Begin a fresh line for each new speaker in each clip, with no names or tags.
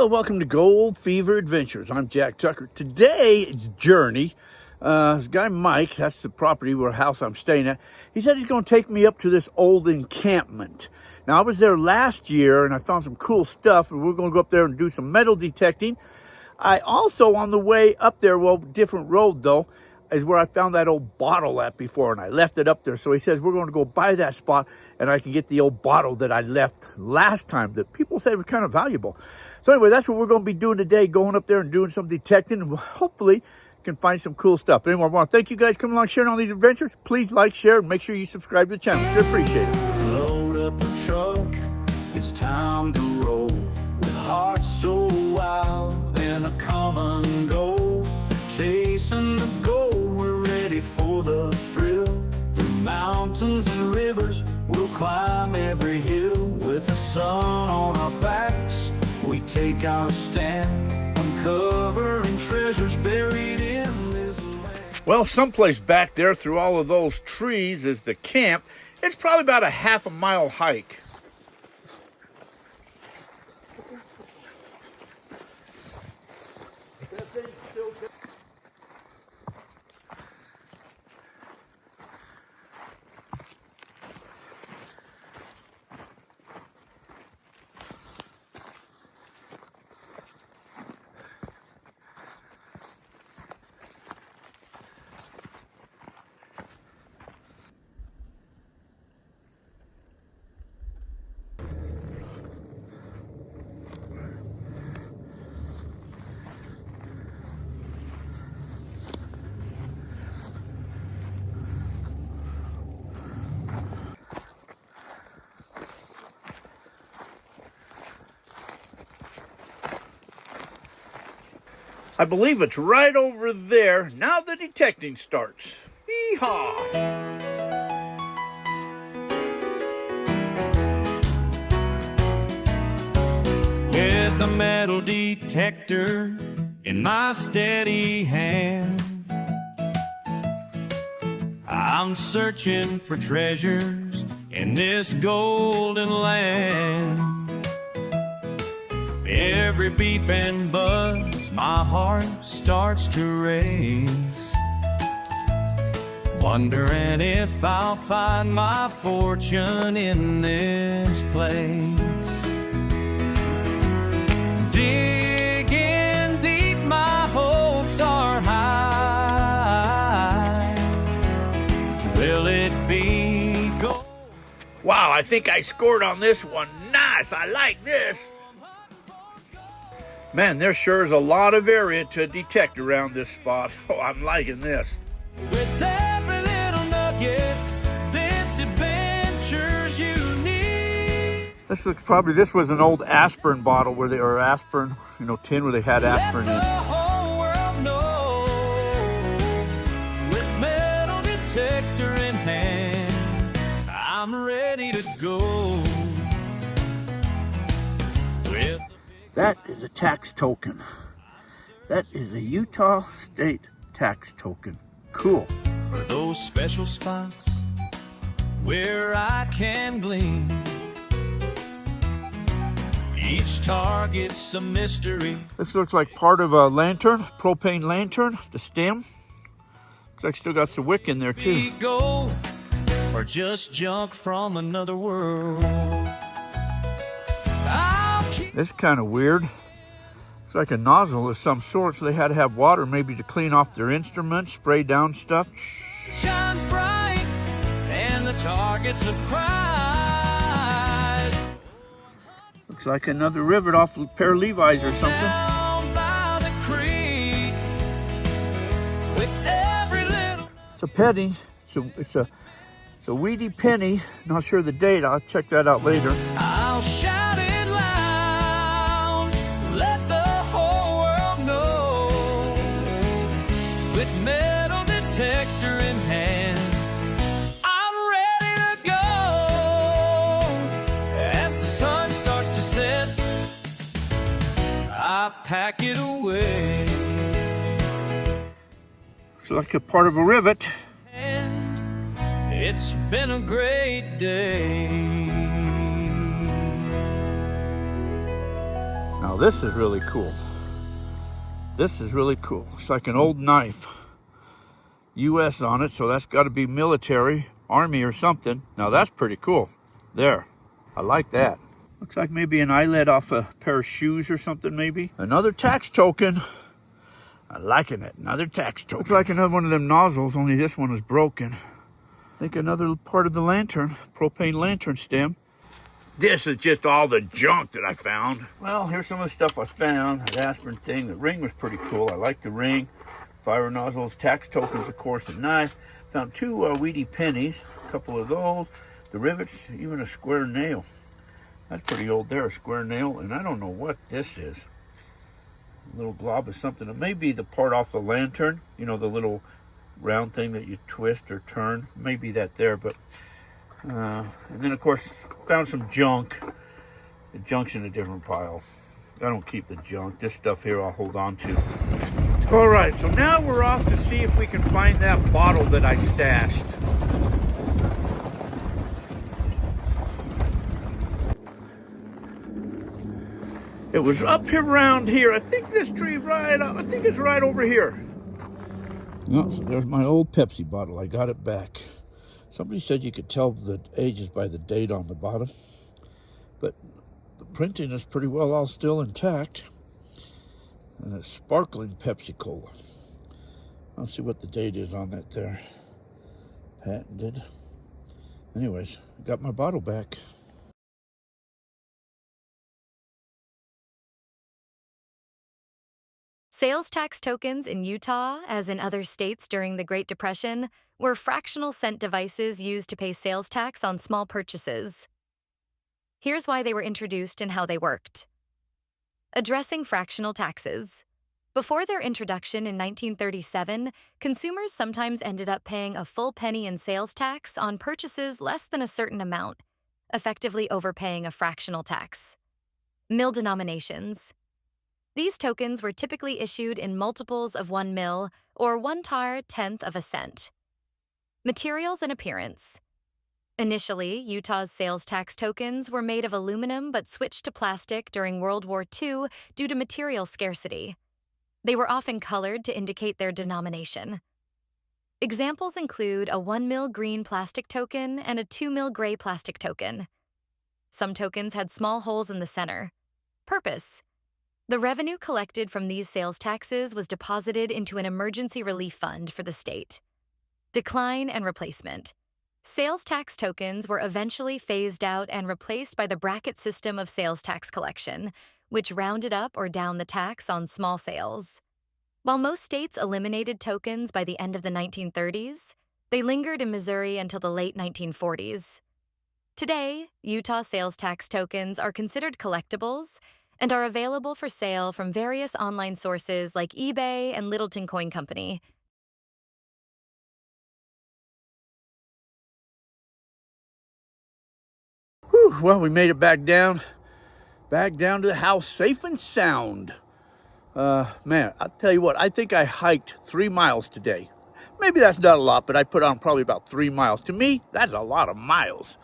Hello, welcome to Gold Fever Adventures. I'm Jack Tucker. Today it's Journey. This guy Mike, that's the property where house I'm staying at. He said he's going to take me up to this old encampment. Now I was there last year and I found some cool stuff, and we're going to go up there and do some metal detecting. I also, on the way up there, well, different road though, is where I found that old bottle at before, and I left it up there. So he says we're going to go by that spot and I can get the old bottle that I left last time that people said was kind of valuable. So anyway, that's what we're going to be doing today, going up there and doing some detecting, and hopefully can find some cool stuff. But anyway, I want to thank you guys for coming along, sharing all these adventures. Please like, share, and make sure you subscribe to the channel. Sure appreciate it.
Load up a truck, it's time to roll, with hearts so wild and a common goal. Chasing the goal, we're ready for the thrill. Through mountains and rivers, we'll climb every hill. With the sun on our backs, we take our stand, uncovering treasures buried in this land.
Well, someplace back there through all of those trees is the camp. It's probably about a half-a-mile hike. I believe it's right over there. Now the detecting starts. Hee-haw!
With the metal detector in my steady hand, I'm searching for treasures in this golden land. Every beep and buzz, my heart starts to race, wondering if I'll find my fortune in this place. Digging deep, my hopes are high. Will it be gold?
Wow, I think I scored on this one. Nice, I like this. Man, there sure is a lot of area to detect around this spot. Oh, I'm liking this.
With every little nugget, this adventure's unique.
This looks probably, this was an old aspirin bottle where they, or aspirin, tin where they had aspirin
Let the
in.
whole world know. With metal detector in hand, I'm ready to go. With
That is a tax token. That is a Utah state tax token. Cool.
for those special spots where I can glean. Each target's a mystery.
This looks like part of a lantern, propane lantern, the stem. Looks like still got some wick in there too.
Gold or just junk from another world.
This is kind of weird. It's like a nozzle of some sort, so they had to have water maybe to clean off their instruments, spray down stuff.
Shines bright and the target's a prize.
Looks like another rivet off a pair of Levi's or something.
Down by the creek with every little.
It's a penny. It's a weedy penny. Not sure the date. I'll check that out later.
I'll shout it loud, let the whole world know. With metal detector in hand, I'm ready to go. As the sun starts to set, I pack it away.
It's like a part of a rivet.
It's been a great day.
Now this is really cool. This is really cool. It's like an old knife. U.S. on it, so that's got to be military, army or something. Now that's pretty cool. There. I like that. Looks like maybe an eyelet off a pair of shoes or something maybe. Another tax token. I'm liking it. Another tax token. Looks like another one of them nozzles, only this one is broken. I think another part of the lantern, propane lantern stem. This is just all the junk that I found. Well, here's some of the stuff I found. That aspirin thing. The ring was pretty cool. I like the ring. Fire nozzles, tax tokens, of course, a knife. Found two weedy pennies, a couple of those. The rivets, even a square nail. That's pretty old there, a square nail. And I don't know what this is. A little glob of something. It may be the part off the lantern. You know, the little round thing that you twist or turn. Maybe that there, but... and then, of course, found some junk. The junk's in a different pile. I don't keep the junk. This stuff here I'll hold on to. All right, so now we're off to see if we can find that bottle that I stashed. It was up here around here. I think this tree I think it's right over here. No, so there's my old Pepsi bottle. I got it back. Somebody said you could tell the ages by the date on the bottom, but the printing is pretty well all still intact. And it's sparkling Pepsi Cola. I'll see what the date is on that there. Patented. Anyways, I got my bottle back.
Sales tax tokens in Utah, as in other states during the Great Depression, were fractional cent devices used to pay sales tax on small purchases. Here's why they were introduced and how they worked. Addressing fractional taxes. Before their introduction in 1937, consumers sometimes ended up paying a full penny in sales tax on purchases less than a certain amount, effectively overpaying a fractional tax. Mil denominations. These tokens were typically issued in multiples of 1 mil, or 1/10 of a cent. Materials and appearance. Initially, Utah's sales tax tokens were made of aluminum but switched to plastic during World War II due to material scarcity. They were often colored to indicate their denomination. Examples include a 1 mil green plastic token and a 2 mil gray plastic token. Some tokens had small holes in the center. Purpose. The revenue collected from these sales taxes was deposited into an emergency relief fund for the state. Decline and replacement. Sales tax tokens were eventually phased out and replaced by the bracket system of sales tax collection, which rounded up or down the tax on small sales. While most states eliminated tokens by the end of the 1930s, they lingered in Missouri until the late 1940s. Today, Utah sales tax tokens are considered collectibles and are available for sale from various online sources like eBay and Littleton Coin Company.
Whew, well, we made it back down to the house safe and sound. Man, I'll tell you what, I think I hiked 3 miles today. Maybe that's not a lot, but I put on probably about 3 miles. To me, that's a lot of miles.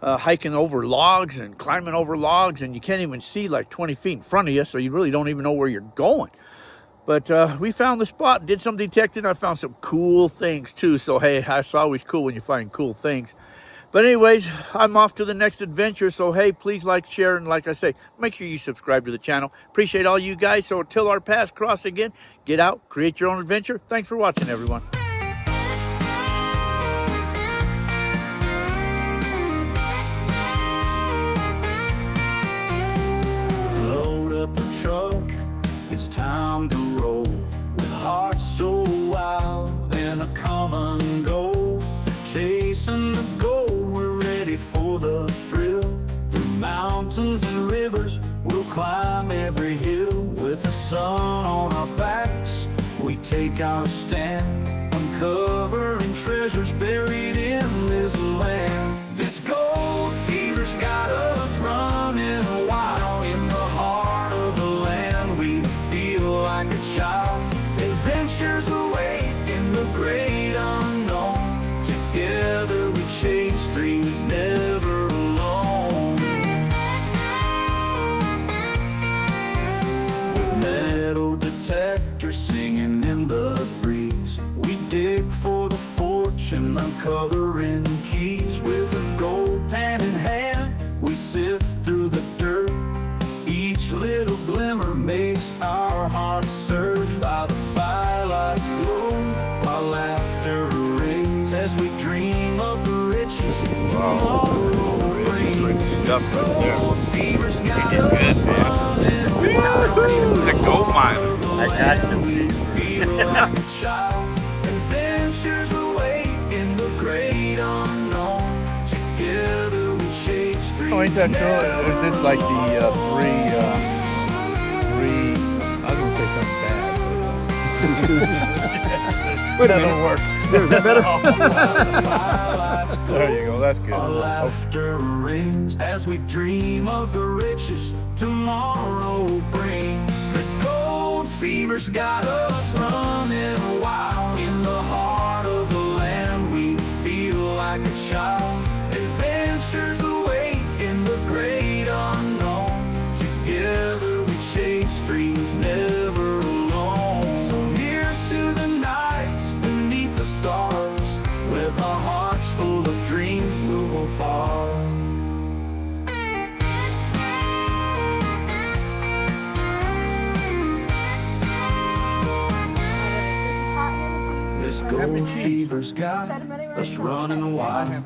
Hiking over logs and climbing over logs, and you can't even see like 20 feet in front of you, so you really don't even know where you're going. But we found the spot, did some detecting. I found some cool things too, so hey, it's always cool when you find cool things. But anyways, I'm off to the next adventure, so hey, please like, share, and like I say, make sure you subscribe to the channel. Appreciate all you guys, so until our paths cross again, get out, create your own adventure. Thanks for watching, everyone.
Load up the truck, it's time to roll. With hearts so wild and a come and go, chasing the goal, we're ready for the thrill. Through mountains and rivers, we'll climb every hill. With the sun on our backs, we take our stand, uncovering treasures buried in this land. This gold fever's got us running wild. In the heart of the land, we feel like a child. Adventures await in the great unknown. Together we chase dreams never alone. adventure singing in the breeze. We dig for the fortune, uncovering keys. With a gold pan in hand, we sift through the dirt. Each little glimmer makes our hearts surge. By the firelight's glow, our laughter rings as we dream of the riches tomorrow brings. Gold fever's got us running wild.
The gold miner.
I got you.
We feel like a child. Adventures await in the great unknown. Together we chase dreams.
Oh, ain't that cool? Is this like the I was gonna say something bad.
Wait a
That
minute.
don't work.
Is that better?
There you go. That's good.
Our laughter rings as we dream of the riches tomorrow brings. This gold fever's got us running wild. In the heart of the land we feel like a child. Adventures await in the great unknown. Together we chase dreams never alone. So here's to the nights beneath the stars. With our hearts full of dreams we'll go far. This gold fever's got us running wild.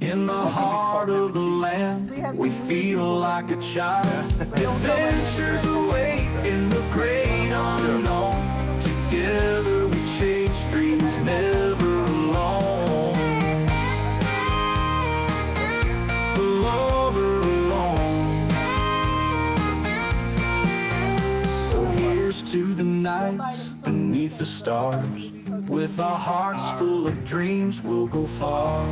In the heart of the land, we feel like a child. Adventures await in the great unknown. Together we chase dreams never alone. Alone. So here's to the nights beneath the stars. With our hearts full of dreams, we'll go far.